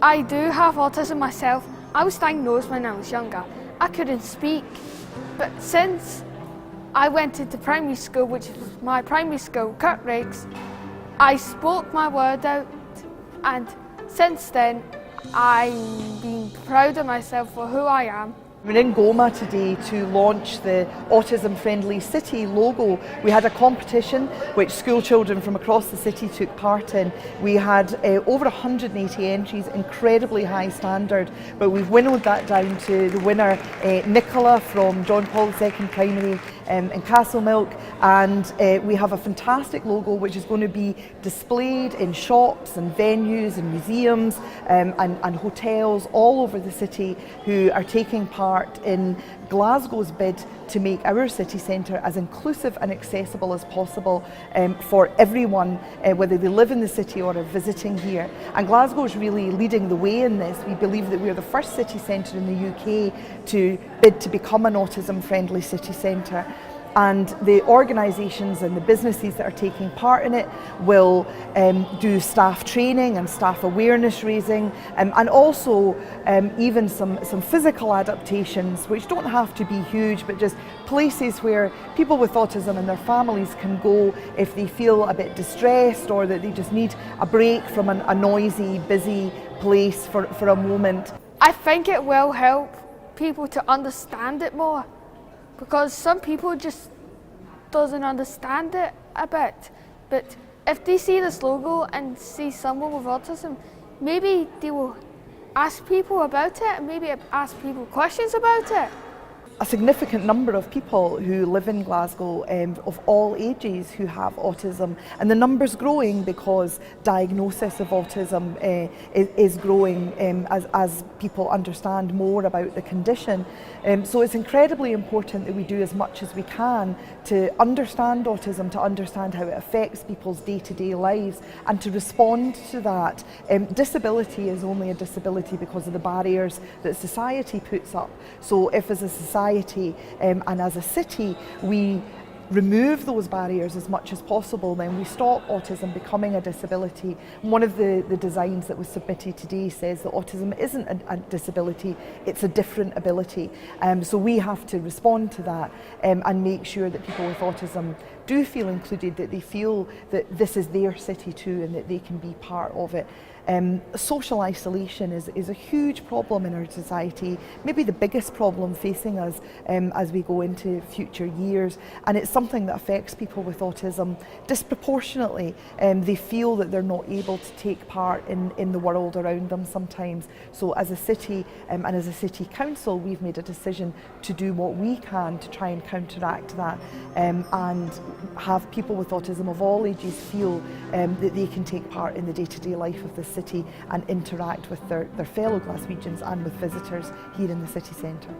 I do have autism myself. I was diagnosed when I was younger. I couldn't speak, but since I went into primary school, which was my primary school, Kirkrakes, I spoke my word out, and since then I've been proud of myself for who I am. We're in Goma today to launch the Autism Friendly City logo. We had a competition which school children from across the city took part in. We had over 180 entries, incredibly high standard, but we've winnowed that down to the winner, Nicola from John Paul II Primary in Castlemilk, and we have a fantastic logo which is going to be displayed in shops and venues and museums and hotels all over the city who are taking part in Glasgow's bid to make our city centre as inclusive and accessible as possible for everyone, whether they live in the city or are visiting here. And Glasgow is really leading the way in this. We believe that we are the first city centre in the UK to bid to become an autism friendly city centre. And the organisations and the businesses that are taking part in it will do staff training and staff awareness raising, and also even some physical adaptations, which don't have to be huge, but just places where people with autism and their families can go if they feel a bit distressed or that they just need a break from a noisy, busy place for a moment. I think it will help people to understand it more, because some people just doesn't understand it a bit. But if they see this logo and see someone with autism, maybe they will ask people about it and maybe ask people questions about it. A significant number of people who live in Glasgow of all ages who have autism, and the number's growing because diagnosis of autism is growing as people understand more about the condition. So it's incredibly important that we do as much as we can to understand autism, to understand how it affects people's day-to-day lives and to respond to that. Disability is only a disability because of the barriers that society puts up. So if as a society and as a city we remove those barriers as much as possible, then we stop autism becoming a disability. One of the designs that was submitted today says that autism isn't a disability, it's a different ability. So we have to respond to that and make sure that people with autism do feel included, that they feel that this is their city too and that they can be part of it. Social isolation is a huge problem in our society, maybe the biggest problem facing us as we go into future years, and it's something that affects people with autism disproportionately. They feel that they're not able to take part in the world around them sometimes. So as a city and as a city council, we've made a decision to do what we can to try and counteract that and have people with autism of all ages feel that they can take part in the day-to-day life of the city and interact with their fellow Glaswegians and with visitors here in the city centre.